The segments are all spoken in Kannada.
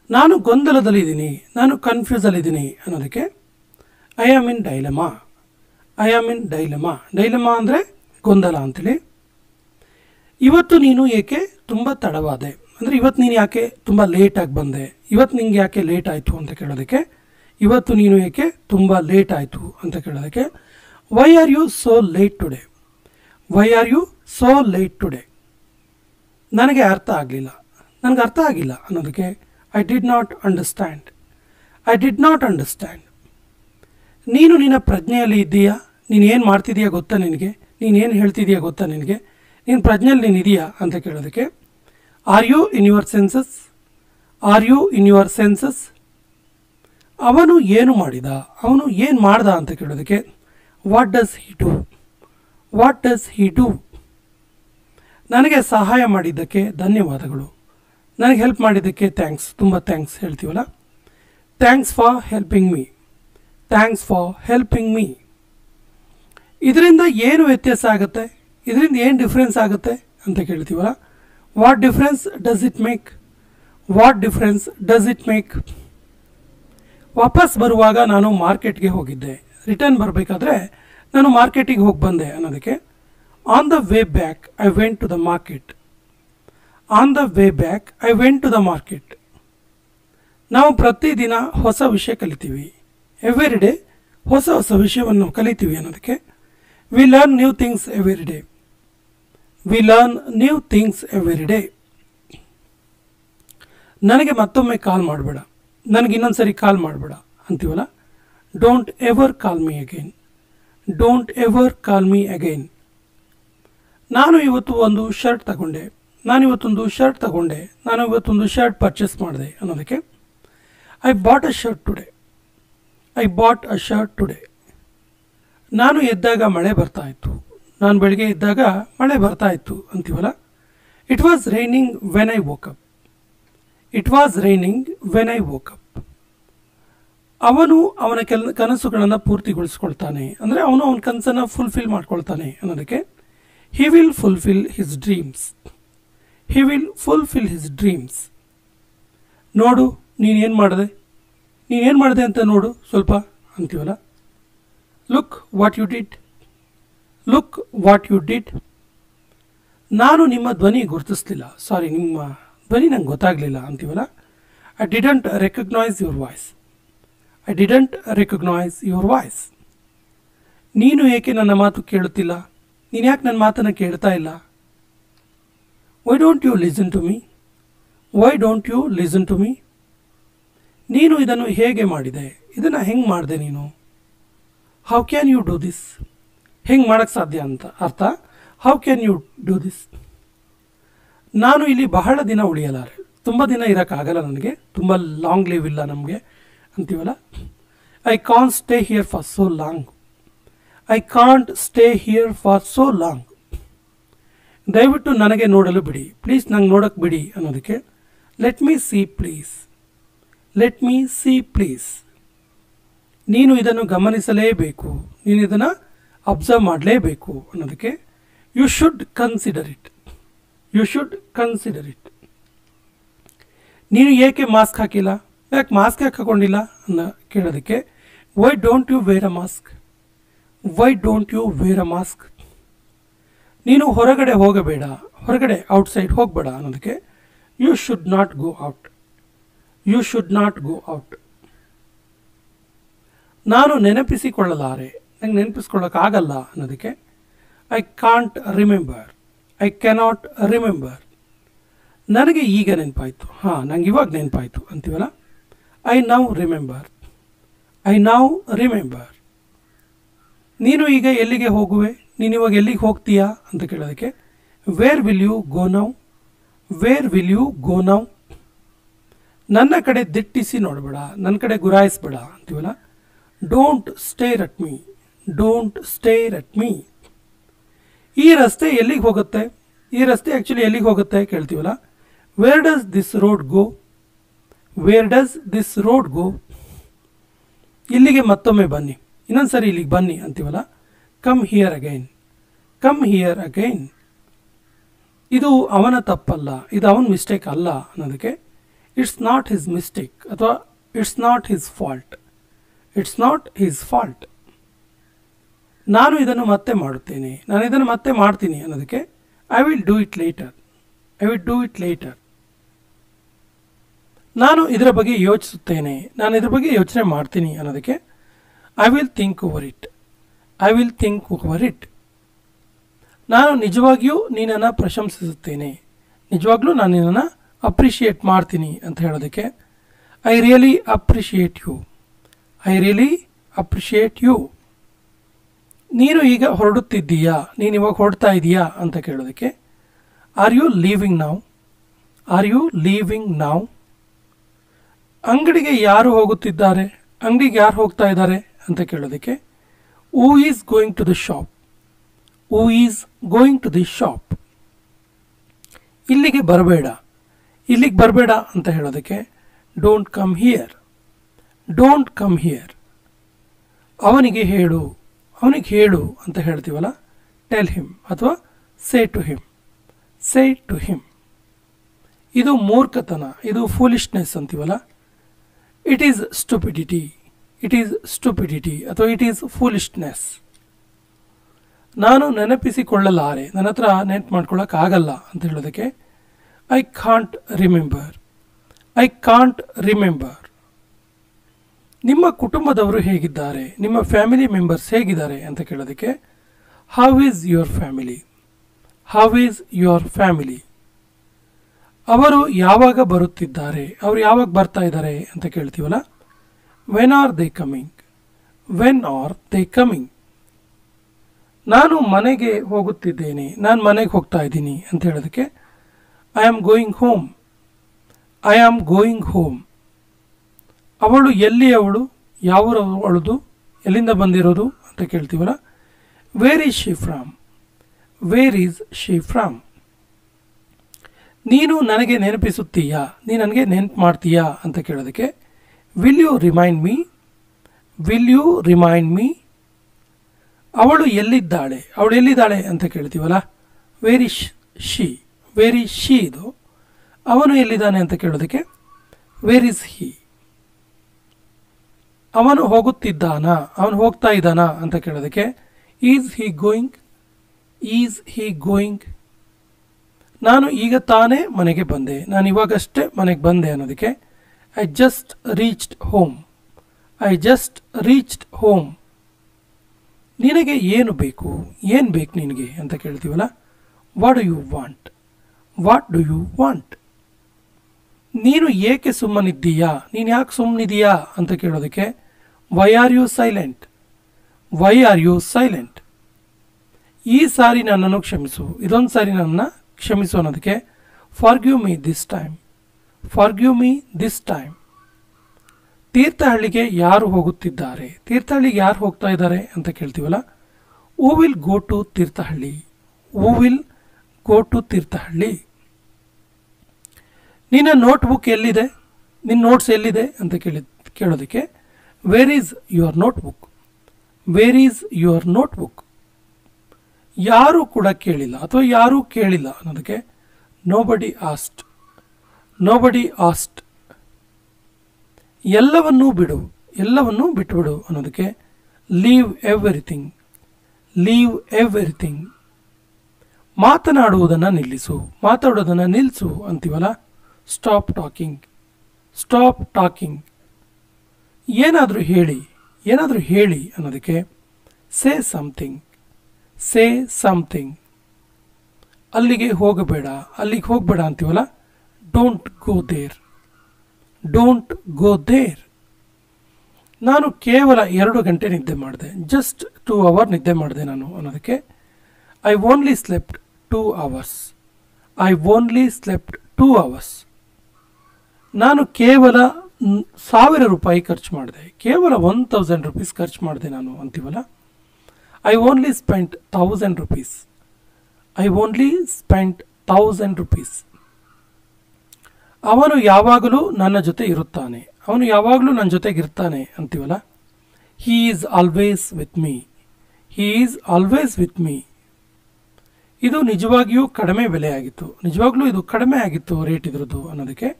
ನಾನು ಗೊಂದಲದಲ್ಲಿದ್ದೀನಿ, ನಾನು ಕನ್ಫ್ಯೂಸಲ್ಲಿದ್ದೀನಿ ಅನ್ನೋದಕ್ಕೆ I am in dilemma. I am in dilemma. Dilemma ಅಂದರೆ ಗೊಂದಲ ಅಂತೇಳಿ. ಇವತ್ತು ನೀನು ಏಕೆ ತುಂಬ ತಡವಾದೆ ಅಂದರೆ ಇವತ್ತು ನೀನು ಯಾಕೆ ತುಂಬ ಲೇಟಾಗಿ ಬಂದೆ, ಇವತ್ತು ನಿಂಗೆ ಯಾಕೆ ಲೇಟ್ ಆಯಿತು ಅಂತ ಕೇಳೋದಕ್ಕೆ ಇವತ್ತು ನೀನು ಏಕೆ ತುಂಬ ಲೇಟ್ ಆಯಿತು ಅಂತ ಕೇಳೋದಕ್ಕೆ why are you so late today. Why are you so late today. ನನಗೆ ಅರ್ಥ ಆಗಲಿಲ್ಲ, ನನಗೆ ಅರ್ಥ ಆಗಿಲ್ಲ ಅನ್ನೋದಕ್ಕೆ I did not understand. I did not understand. ನೀನು ನಿನ್ನ ಪ್ರಜ್ಞೆಯಲ್ಲಿ ಇದ್ದೀಯಾ, ನೀನು ಏನು ಮಾಡ್ತಿದ್ದೀಯಾ ಗೊತ್ತಾ ನಿನಗೆ, ನೀನೇನು ಹೇಳ್ತಿದ್ದೀಯಾ ಗೊತ್ತಾ ನಿನಗೆ, ನೀನು ಪ್ರಜ್ಞೆಯಲ್ಲಿ ನೀನು ಇದೆಯಾ ಅಂತ ಕೇಳೋದಕ್ಕೆ are you in your senses. Are you in your senses. ಅವನು ಏನು ಮಾಡಿದ, ಅವನು ಏನು ಮಾಡ್ದ ಅಂತ ಕೇಳೋದಕ್ಕೆ what does he do. What does he do. ನನಗೆ ಸಹಾಯ ಮಾಡಿದ್ದಕ್ಕೆ ಧನ್ಯವಾದಗಳು, ನನಗೆ ಹೆಲ್ಪ್ ಮಾಡಿದ್ದಕ್ಕೆ ಥ್ಯಾಂಕ್ಸ್, ತುಂಬ ಥ್ಯಾಂಕ್ಸ್ ಹೇಳ್ತೀವಲ್ಲ. Thanks for helping me. Thanks for helping me. ಇದರಿಂದ ಏನು ವ್ಯತ್ಯಾಸ ಆಗುತ್ತೆ, ಇದರಿಂದ ಏನು ಡಿಫ್ರೆನ್ಸ್ ಆಗುತ್ತೆ ಅಂತ ಕೇಳ್ತೀವಲ್ಲ. What difference does it make. What difference does it make. ವಾಪಸ್ ಬರುವಾಗ ನಾನು ಮಾರ್ಕೆಟ್ಗೆ ಹೋಗಿದ್ದೆ, ರಿಟರ್ನ್ ಬರಬೇಕಾದ್ರೆ ನಾನು ಮಾರ್ಕೆಟಿಗೆ ಹೋಗಿ ಬಂದೆ ಅನ್ನೋದಕ್ಕೆ on the way back I went to the market. On the way back I went to the market. ನಾವು ಪ್ರತಿದಿನ ಹೊಸ ವಿಷಯ ಕಲಿತೀವಿ. ಎವ್ರಿ ಡೇ ಹೊಸ ಹೊಸ ವಿಷಯವನ್ನು ಕಲಿತೀವಿ ಅನ್ನೋದಕ್ಕೆ we learn new things every day. We learn new things every day. ನನಗೆ ಮತ್ತೊಮ್ಮೆ ಕಾಲ್ ಮಾಡಬೇಡ, ನನಗೆ ಇನ್ನೊಂದು ಸರಿ ಕಾಲ್ ಮಾಡಬೇಡ ಅಂತೀವಲ್ಲ. Don't ever call me again. Don't ever call me again. ನಾನು ಇವತ್ತು ಒಂದು ಶರ್ಟ್ ತಗೊಂಡೆ, ನಾನು ಇವತ್ತೊಂದು ಶರ್ಟ್ ತಗೊಂಡೆ, ನಾನು ಇವತ್ತೊಂದು ಶರ್ಟ್ ಪರ್ಚೇಸ್ ಮಾಡಿದೆ ಅನ್ನೋದಕ್ಕೆ I bought a shirt today. I bought a shirt today. ನಾನು ಎದ್ದಾಗ ಮಳೆ ಬರ್ತಾ ಇತ್ತು, ನಾನು ಬೆಳಗ್ಗೆ ಎದ್ದಾಗ ಮಳೆ ಬರ್ತಾ ಇತ್ತು ಅಂತೀವಲ್ಲ. It was raining when I woke up. It was raining when I woke up. ಅವನು ಅವನ ಕನಸುಗಳನ್ನು ಪೂರ್ತಿಗೊಳಿಸ್ಕೊಳ್ತಾನೆ ಅಂದರೆ ಅವನು ಅವನ ಕನಸನ್ನು ಫುಲ್ಫಿಲ್ ಮಾಡ್ಕೊಳ್ತಾನೆ ಅನ್ನೋದಕ್ಕೆ he will fulfil his dreams. He will fulfil his dreams. ನೋಡು ನೀನೇನು ಮಾಡಿದೆ, ನೀನೇನು ಮಾಡಿದೆ ಅಂತ ನೋಡು ಸ್ವಲ್ಪ ಅಂತೀವಲ್ಲ. Look what you did. Look what you did. ನಾನು ನಿಮ್ಮ ಧ್ವನಿ ಗುರುತಿಸ್ಲಿಲ್ಲ, ಸಾರಿ ನಿಮ್ಮ ಧ್ವನಿ ನಂಗೆ ಗೊತ್ತಾಗಲಿಲ್ಲ ಅಂತೀವಲ್ಲ. I didn't recognise your voice. I didn't recognise your voice. ನೀನು ಏಕೆ ನನ್ನ ಮಾತು ಕೇಳುತ್ತಿಲ್ಲ, ನೀನು ಯಾಕೆ ನನ್ನ ಮಾತನ್ನು ಕೇಳ್ತಾ ಇಲ್ಲ. Why don't you listen to me. Why don't you listen to me. ನೀನು ಇದನ್ನು ಹೇಗೆ ಮಾಡಿದೆ, ಇದನ್ನು ಹೆಂಗೆ ಮಾಡಿದೆ ನೀನು. How can you do this. ಹೆಂಗೆ ಮಾಡೋಕ್ಕೆ ಸಾಧ್ಯ ಅಂತ ಅರ್ಥ. How can you do this. ನಾನು ಇಲ್ಲಿ ಬಹಳ ದಿನ ಉಳಿಯಲಾರೆ, ತುಂಬ ದಿನ ಇರೋಕ್ಕಾಗಲ್ಲ ನನಗೆ, ತುಂಬ ಲಾಂಗ್ ಲೀವ್ ಇಲ್ಲ ನಮಗೆ ಅಂತೀವಲ್ಲ. I can't stay here for so long. I can't stay here for so long. ದಯವಿಟ್ಟು ನನಗೆ ನೋಡಲು ಬಿಡಿ, ಪ್ಲೀಸ್ ನಂಗೆ ನೋಡೋಕ್ಕೆ ಬಿಡಿ ಅನ್ನೋದಕ್ಕೆ let me see please. Let me see please. ನೀನು ಇದನ್ನು ಗಮನಿಸಲೇಬೇಕು, ನೀನು ಇದನ್ನು ಅಬ್ಸರ್ವ್ ಮಾಡಲೇಬೇಕು ಅನ್ನೋದಕ್ಕೆ you should consider it. You should consider it. ನೀನು ಏಕೆ ಮಾಸ್ಕ್ ಹಾಕಿಲ್ಲ, ಯಾಕೆ ಮಾಸ್ಕ್ ಯಾಕೆ ಹಾಕೊಂಡಿಲ್ಲ ಅನ್ನೋ ಕೇಳೋದಕ್ಕೆ why don't you wear a mask. Why don't you wear a mask. ನೀನು ಹೊರಗಡೆ ಹೋಗಬೇಡ, ಹೊರಗಡೆ ಔಟ್ಸೈಡ್ ಹೋಗಬೇಡ ಅನ್ನೋದಕ್ಕೆ you should not go out. You should not go out. ನಾನು ನೆನಪಿಸಿಕೊಳ್ಳಲಾರೆ, ನಂಗೆ ನೆನಪಿಸ್ಕೊಳ್ಳೋಕ್ಕಾಗಲ್ಲ ಅನ್ನೋದಕ್ಕೆ I can't remember. I cannot remember. ನನಗೆ ಈಗ ನೆನಪಾಯಿತು, ಹಾಂ ನಂಗೆ ಇವಾಗ ನೆನಪಾಯಿತು ಅಂತೀವಲ್ಲ. I now remember. I now remember. ನೀನು ಈಗ ಎಲ್ಲಿಗೆ ಹೋಗುವೆ, ನೀನು ಇವಾಗ ಎಲ್ಲಿಗೆ ಹೋಗ್ತೀಯಾ ಅಂತ ಕೇಳೋದಕ್ಕೆ where will you go now. Where will you go now. ನನ್ನ ಕಡೆ ದಿಟ್ಟಿಸಿ ನೋಡಬೇಡ, ನನ್ನ ಕಡೆ ಗುರಾಯಿಸ್ಬೇಡ ಅಂತೀವಲ್ಲ. Don't stare at me. Don't stare at me. ಈ ರಸ್ತೆ ಎಲ್ಲಿಗೆ ಹೋಗುತ್ತೆ, ಈ ರಸ್ತೆ ಆ್ಯಕ್ಚುಲಿ ಎಲ್ಲಿಗೆ ಹೋಗುತ್ತೆ ಕೇಳ್ತೀವಲ್ಲ. Where does this road go. Where does this road go. ಇಲ್ಲಿಗೆ ಮತ್ತೊಮ್ಮೆ ಬನ್ನಿ, ಇನ್ನೊಂದು ಸರಿ ಇಲ್ಲಿಗೆ ಬನ್ನಿ ಅಂತೀವಲ್ಲ. Come here again. Come here again. ಇದು ಅವನ ತಪ್ಪಲ್ಲ, ಇದು ಅವನ ಮಿಸ್ಟೇಕ್ ಅಲ್ಲ ಅನ್ನೋದಕ್ಕೆ ಇಟ್ಸ್ ನಾಟ್ ಹಿಸ್ ಮಿಸ್ಟೇಕ್ ಅಥವಾ it's not his fault. It's not his fault. ನಾನು ಇದನ್ನು ಮತ್ತೆ ಮಾಡುತ್ತೇನೆ, ನಾನು ಇದನ್ನು ಮತ್ತೆ ಮಾಡ್ತೀನಿ ಅನ್ನೋದಕ್ಕೆ I will do it later. I will do it later. ನಾನು ಇದರ ಬಗ್ಗೆ ಯೋಚಿಸುತ್ತೇನೆ, ನಾನು ಇದರ ಬಗ್ಗೆ ಯೋಚನೆ ಮಾಡ್ತೀನಿ ಅನ್ನೋದಕ್ಕೆ I will think over it. I will think over it. ನಾನು ನಿಜವಾಗಿಯೂ ನೀನನ್ನು ಪ್ರಶಂಸಿಸುತ್ತೇನೆ, ನಿಜವಾಗ್ಲೂ ನಾನು ನಿನ್ನನ್ನು ಅಪ್ರಿಷಿಯೇಟ್ ಮಾಡ್ತೀನಿ ಅಂತ ಹೇಳೋದಕ್ಕೆ I really appreciate you. I really appreciate you. ನೀನು ಈಗ ಹೊರಡುತ್ತಿದ್ದೀಯಾ, ನೀನು ಇವಾಗ ಹೊರಡ್ತಾ ಇದೆಯಾ ಅಂತ ಕೇಳೋದಕ್ಕೆ are you leaving now. Are you leaving now. ಅಂಗಡಿಗೆ ಯಾರು ಹೋಗುತ್ತಿದ್ದಾರೆ, ಅಂಗಡಿಗೆ ಯಾರು ಹೋಗ್ತಾ ಇದ್ದಾರೆ ಅಂತ ಕೇಳೋದಕ್ಕೆ who is going to the shop. Who is going to the shop. ಇಲ್ಲಿಗೆ ಬರಬೇಡ, ಇಲ್ಲಿಗೆ ಬರಬೇಡ ಅಂತ ಹೇಳೋದಕ್ಕೆ don't come here. Don't come here. ಅವನಿಗೆ ಹೇಳು, ಅವನಿಗೆ ಹೇಳು ಅಂತ ಹೇಳ್ತೀವಲ್ಲ, ಟೆಲ್ ಹಿಮ್ ಅಥವಾ say to him. Say to him. ಇದು ಮೂರ್ಖತನ, ಇದು ಫೂಲಿಶ್ನೆಸ್ ಅಂತೀವಲ್ಲ, it is stupidity. It is stupidity ಅಥವಾ ಇಟ್ ಈಸ್ ಫೂಲಿಶ್ನೆಸ್. ನಾನು ನೆನಪಿಸಿಕೊಳ್ಳಲಾರೆ, ನನ್ನ ಹತ್ರ ನೆನಪು ಮಾಡ್ಕೊಳ್ಳೋಕ್ಕಾಗಲ್ಲ ಅಂತ ಹೇಳೋದಕ್ಕೆ I can't remember. I can't remember. ನಿಮ್ಮ ಕುಟುಂಬದವರು ಹೇಗಿದ್ದಾರೆ, ನಿಮ್ಮ ಫ್ಯಾಮಿಲಿ ಮೆಂಬರ್ಸ್ ಹೇಗಿದ್ದಾರೆ ಅಂತ ಕೇಳೋದಕ್ಕೆ how is your family. How is your family. ಅವರು ಯಾವಾಗ ಬರುತ್ತಿದ್ದಾರೆ, ಅವರು ಯಾವಾಗ ಬರ್ತಾ ಇದ್ದಾರೆ ಅಂತ ಕೇಳ್ತೀವಲ್ಲ, when are they coming. When are they coming. ನಾನು ಮನೆಗೆ ಹೋಗುತ್ತಿದ್ದೇನೆ, ನಾನು ಮನೆಗೆ ಹೋಗ್ತಾ ಇದ್ದೀನಿ ಅಂತ ಹೇಳೋದಕ್ಕೆ I am going home. I am going home. ಅವಳು ಎಲ್ಲಿ, ಅವಳು ಯಾವ ಅವಳದು, ಎಲ್ಲಿಂದ ಬಂದಿರೋದು ಅಂತ ಕೇಳ್ತೀವಲ್ಲ, where is she from. Where is she from. ನೀನು ನನಗೆ ನೆನಪಿಸುತ್ತೀಯಾ, ನೀನು ನನಗೆ ನೆನಪು ಮಾಡ್ತೀಯಾ ಅಂತ ಕೇಳೋದಕ್ಕೆ will you remind me. Will you remind me. ಅವಳು ಎಲ್ಲಿದ್ದಾಳೆ, ಅವಳು ಎಲ್ಲಿದ್ದಾಳೆ ಅಂತ ಕೇಳ್ತೀವಲ್ಲ, where is she. Where is she. ಇದು ಅವನು ಎಲ್ಲಿದ್ದಾನೆ ಅಂತ ಕೇಳೋದಕ್ಕೆ ವೇರ್ ಈಸ್ ಹಿ. ಅವನು ಹೋಗುತ್ತಿದ್ದಾನಾ, ಅವನು ಹೋಗ್ತಾ ಇದ್ದಾನಾ ಅಂತ ಕೇಳೋದಕ್ಕೆ is he going. Is he going. ನಾನು ಈಗ ತಾನೇ ಮನೆಗೆ ಬಂದೆ, ನಾನು ಇವಾಗಷ್ಟೇ ಮನೆಗೆ ಬಂದೆ ಅನ್ನೋದಕ್ಕೆ I just reached home. I just reached home. ನಿನಗೆ ಏನು ಬೇಕು, ಏನು ಬೇಕು ನಿನಗೆ ಅಂತ ಕೇಳ್ತೀವಲ್ಲ, what do you want. What do you want. ನೀನು ಏಕೆ ಸುಮ್ಮನಿದ್ದೀಯಾ, ನೀನು ಯಾಕೆ ಸುಮ್ಮನಿದೀಯಾ ಅಂತ ಕೇಳೋದಕ್ಕೆ why are you silent. Why are you silent. ಈ ಸಾರಿ ನನ್ನನ್ನು ಕ್ಷಮಿಸು, ಇದೊಂದು ಸಾರಿ ನನ್ನನ್ನು ಕ್ಷಮಿಸು ಅನ್ನೋದಕ್ಕೆ forgive me this time. Forgive me this time. ತೀರ್ಥಹಳ್ಳಿಗೆ ಯಾರು ಹೋಗುತ್ತಿದ್ದಾರೆ, ತೀರ್ಥಹಳ್ಳಿಗೆ ಯಾರು ಹೋಗ್ತಾ ಇದ್ದಾರೆ ಅಂತ ಕೇಳ್ತೀವಲ್ಲ, ಹೂ will go to Thirthahalli. Who will go to Thirthahalli. ನಿನ್ನ ನೋಟ್ಬುಕ್ ಎಲ್ಲಿದೆ, ನಿನ್ನ ನೋಟ್ಸ್ ಎಲ್ಲಿದೆ ಅಂತ ಕೇಳೋದಕ್ಕೆ where is your notebook. Where is your notebook. ಯಾರೂ ಕೂಡ ಕೇಳಿಲ್ಲ ಅಥವಾ ಯಾರೂ ಕೇಳಿಲ್ಲ ಅನ್ನೋದಕ್ಕೆ ನೋಬಡಿ ಆಸ್ಟ್. Nobody asked. ಎಲ್ಲವನ್ನೂ ಬಿಡು, ಎಲ್ಲವನ್ನೂ ಬಿಟ್ಟುಬಿಡು ಅನ್ನೋದಕ್ಕೆ ಲೀವ್ ಎವ್ರಿಥಿಂಗ್. Leave everything. ಮಾತನಾಡುವುದನ್ನು ನಿಲ್ಲಿಸು, ಮಾತಾಡೋದನ್ನು ನಿಲ್ಲಿಸು ಅಂತೀವಲ್ಲ, ಸ್ಟಾಪ್ ಟಾಕಿಂಗ್. Stop talking. ಏನಾದರೂ ಹೇಳಿ, ಏನಾದರೂ ಹೇಳಿ ಅನ್ನೋದಕ್ಕೆ ಸೇ ಸಮಥಿಂಗ್. Say something. ಅಲ್ಲಿಗೆ ಹೋಗಬೇಡ, ಅಲ್ಲಿಗೆ ಹೋಗಬೇಡ ಅಂತೀವಲ್ಲ, don't go there. Don't go there. ನಾನು ಕೇವಲ 2 ಗಂಟೆ ನಿದ್ದೆ ಮಾಡಿದೆ, ಜಸ್ಟ್ 2 hours ನಿದ್ದೆ ಮಾಡಿದೆ ನಾನು ಅನ್ನೋದಕ್ಕೆ I only slept 2 hours. I only slept 2 hours. ನಾನು ಕೇವಲ 1000 ರೂಪಾಯಿ ಖರ್ಚು ಮಾಡಿದೆ, ಕೇವಲ 1000 rupees ಖರ್ಚು ಮಾಡಿದೆ ನಾನು ಅಂತೀವಲ್ಲ, I only spent 1000 rupees. I only spent 1000 rupees. ಅವನು ಯಾವಾಗಲೂ ನನ್ನ ಜೊತೆ ಇರುತ್ತಾನೆ, ಅವನು ಯಾವಾಗಲೂ ನನ್ನ ಜೊತೆಗಿರ್ತಾನೆ ಅಂತೀವಲ್ಲ, he is always with me. He is always with me. ಇದು ನಿಜವಾಗಿಯೂ ಕಡಿಮೆ ಬೆಲೆ ಆಗಿತ್ತು, ನಿಜವಾಗ್ಲೂ ಇದು ಕಡಿಮೆ ಆಗಿತ್ತು ರೇಟ್ ಇದ್ರದ್ದು ಅನ್ನೋದಕ್ಕೆ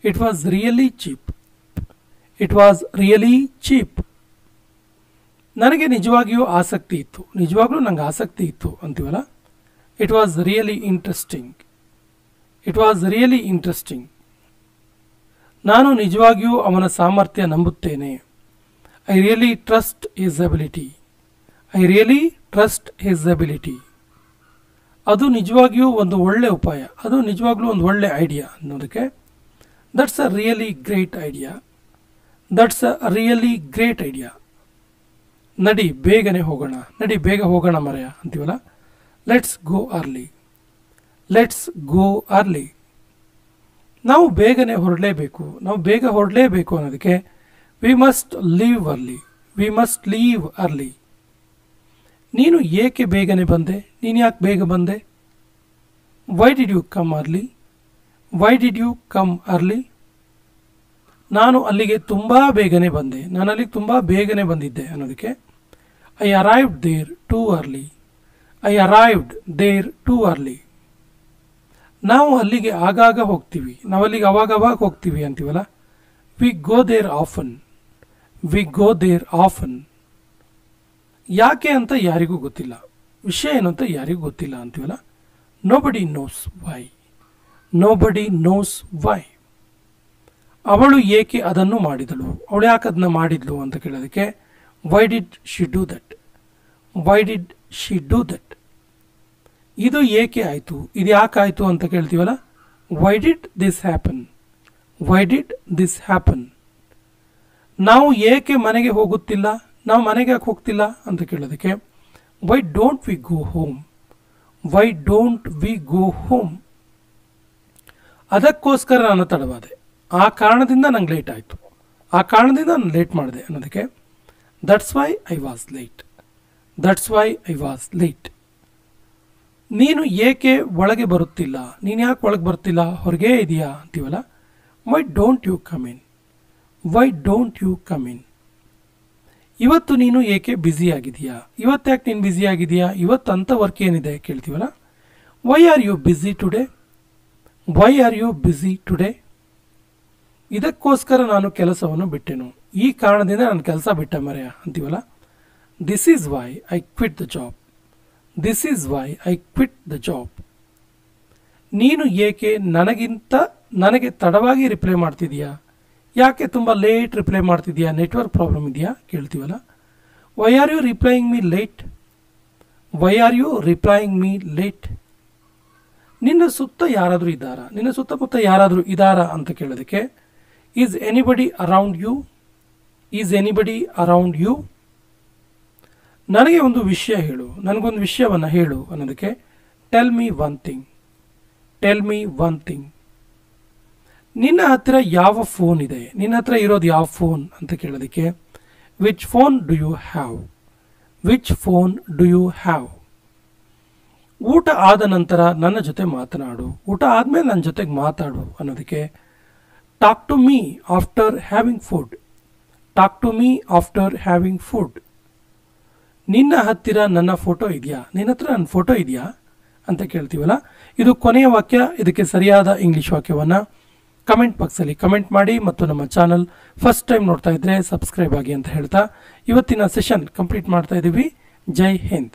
it was really cheap. It was really cheap. ನನಗೆ ನಿಜವಾಗಿಯೂ ಆಸಕ್ತಿ ಇತ್ತು. ನಿಜವಾಗ್ಲೂ ನಂಗೆ ಆಸಕ್ತಿ ಇತ್ತು ಅಂತೀವಲ್ಲ. It was really interesting. It was really interesting. ನಾನು ನಿಜವಾಗಿಯೂ ಅವನ ಸಾಮರ್ಥ್ಯ ನಂಬುತ್ತೇನೆ. I really trust his ability. I really trust his ability. ಅದು ನಿಜವಾಗಿಯೂ ಒಂದು ಒಳ್ಳೆ ಉಪಾಯ. ಅದು ನಿಜವಾಗ್ಲೂ ಒಂದು ಒಳ್ಳೆ ಐಡಿಯಾ ಅನ್ನೋದಕ್ಕೆ that's a really great idea. That's a really great idea. ನಡಿ ಬೇಗನೆ ಹೋಗೋಣ, ನಡಿ ಬೇಗ ಹೋಗೋಣ ಮರೆಯ ಅಂತೀವಲ್ಲ. Let's go early. Let's go early. ನಾವು ಬೇಗನೆ ಹೊರಡಲೇಬೇಕು, ನಾವು ಬೇಗ ಹೊರಡಲೇಬೇಕು ಅನ್ನೋದಕ್ಕೆ we must leave early. We must leave early. ನೀನು ಏಕೆ ಬೇಗನೆ ಬಂದೆ? ನೀನು ಯಾಕೆ ಬೇಗ ಬಂದೆ? Why did you come early? Why did you come early? ನಾನು ಅಲ್ಲಿಗೆ ತುಂಬ ಬೇಗನೆ ಬಂದೆ, ನಾನು ಅಲ್ಲಿಗೆ ತುಂಬ ಬೇಗನೆ ಬಂದಿದ್ದೆ ಅನ್ನೋದಕ್ಕೆ I arrived there too early. I arrived there too early. ನಾವು ಅಲ್ಲಿಗೆ ಆಗಾಗ ಹೋಗ್ತೀವಿ, ನಾವು ಅಲ್ಲಿಗೆ ಅವಾಗವಾಗ ಹೋಗ್ತೀವಿ ಅಂತೀವಲ್ಲ. We go there often. We go there often. ಯಾಕೆ ಅಂತ ಯಾರಿಗೂ ಗೊತ್ತಿಲ್ಲ, ವಿಷಯ ಏನು ಅಂತ ಯಾರಿಗೂ ಗೊತ್ತಿಲ್ಲ ಅಂತೀವಲ್ಲ. Nobody knows why. Nobody knows why. ಅವಳು ಏಕೆ ಅದನ್ನು ಮಾಡಿದಳು, ಅವಳು ಯಾಕೆ ಅದನ್ನ ಮಾಡಿದ್ಲು ಅಂತ ಕೇಳೋದಕ್ಕೆ why did she do that. Why did she do that. ಇದು ಏಕೆ ಆಯಿತು, ಇದು ಯಾಕೆ ಆಯಿತು ಅಂತ ಕೇಳ್ತೀವಲ್ಲ. Why did this happen. Why did this happen. ನಾವು ಏಕೆ ಮನೆಗೆ ಹೋಗುತ್ತಿಲ್ಲ, ನಾವು ಮನೆಗೆ ಯಾಕೆ ಹೋಗ್ತಿಲ್ಲ ಅಂತ ಕೇಳೋದಕ್ಕೆ why don't we go home. Why don't we go home. ಅದಕ್ಕೋಸ್ಕರ ನಾನು ತಡವಾದೆ, ಆ ಕಾರಣದಿಂದ ನಂಗೆ ಲೇಟ್ ಆಯಿತು, ಆ ಕಾರಣದಿಂದ ನಾನು ಲೇಟ್ ಮಾಡಿದೆ ಅನ್ನೋದಕ್ಕೆ that's why I was late. That's why I was late. ನೀನು ಏಕೆ ಒಳಗೆ ಬರುತ್ತಿಲ್ಲ, ನೀನು ಯಾಕೆ ಒಳಗೆ ಬರ್ತಿಲ್ಲ, ಹೊರಗೆ ಇದೆಯಾ ಅಂತೀವಲ್ಲ. Why don't you come in. Why don't you come in. ಇವತ್ತು ನೀನು ಏಕೆ ಬ್ಯುಸಿ ಆಗಿದೆಯಾ, ಇವತ್ತು ಯಾಕೆ ನೀನು ಬ್ಯುಸಿ ಆಗಿದೆಯಾ, ಇವತ್ತು ಅಂಥ ವರ್ಕ್ ಏನಿದೆ ಕೇಳ್ತೀವಲ್ಲ. Why are you busy today. Why are you busy today. ಇದಕ್ಕೋಸ್ಕರ ನಾನು ಕೆಲಸವನ್ನು ಬಿಟ್ಟೆನು, ಈ ಕಾರಣದಿಂದ ನಾನು ಕೆಲಸ ಬಿಟ್ಟೆ ಮರೆಯ ಅಂತೀವಲ್ಲ. This is why I quit the job. This is why I quit the job. ನೀನು ಏಕೆ ನನಗೆ ತಡವಾಗಿ ರಿಪ್ಲೈ ಮಾಡ್ತಿದೀಯಾ, ಯಾಕೆ ತುಂಬ ಲೇಟ್ ರಿಪ್ಲೈ ಮಾಡ್ತಿದೀಯಾ, ನೆಟ್ವರ್ಕ್ ಪ್ರಾಬ್ಲಮ್ ಇದೆಯಾ ಕೇಳ್ತೀವಲ್ಲ. Why are you replying me late. Why are you replying me late. ನಿನ್ನ ಸುತ್ತ ಯಾರಾದರೂ ಇದ್ದಾರಾ, ನಿನ್ನ ಸುತ್ತಮುತ್ತ ಯಾರಾದರೂ ಇದ್ದಾರಾ ಅಂತ ಕೇಳೋದಕ್ಕೆ is anybody around you. Is anybody around you. ನನಗೆ ಒಂದು ವಿಷಯ ಹೇಳು, ನನಗೊಂದು ವಿಷಯವನ್ನು ಹೇಳು ಅನ್ನೋದಕ್ಕೆ tell me one thing. Tell me one thing. ನಿನ್ನ ಹತ್ತಿರ ಯಾವ ಫೋನ್ ಇದೆ, ನಿನ್ನ ಹತ್ರ ಇರೋದು ಯಾವ ಫೋನ್ ಅಂತ ಕೇಳೋದಕ್ಕೆ which phone do you have. Which phone do you have. ಊಟ ಆದ ನಂತರ ನನ್ನ ಜೊತೆ ಮಾತನಾಡು, ಊಟ ಆದಮೇಲೆ ನನ್ನ ಜೊತೆಗೆ ಮಾತಾಡು ಅನ್ನೋದಕ್ಕೆ talk to me after having food. Talk to me after having food. ನಿನ್ನ ಹತ್ತಿರ ನನ್ನ ಫೋಟೋ ಇದೆಯಾ, ನಿನ್ನ ಹತ್ರ ನನ್ನ ಫೋಟೋ ಇದೆಯಾ ಅಂತ ಕೇಳ್ತೀವಲ್ಲ. ಇದು ಕೊನೆಯ ವಾಕ್ಯ. ಇದಕ್ಕೆ ಸರಿಯಾದ ಇಂಗ್ಲಿಷ್ ವಾಕ್ಯವನ್ನು ಕಮೆಂಟ್ ಬಾಕ್ಸಲ್ಲಿ ಕಮೆಂಟ್ ಮಾಡಿ ಮತ್ತು ನಮ್ಮ ಚಾನಲ್ ಫಸ್ಟ್ ಟೈಮ್ ನೋಡ್ತಾ ಇದ್ದರೆ ಸಬ್ಸ್ಕ್ರೈಬ್ ಆಗಿ ಅಂತ ಹೇಳ್ತಾ ಇವತ್ತಿನ ಸೆಷನ್ ಕಂಪ್ಲೀಟ್ ಮಾಡ್ತಾ ಇದ್ದೀವಿ. ಜೈ ಹಿಂದ್.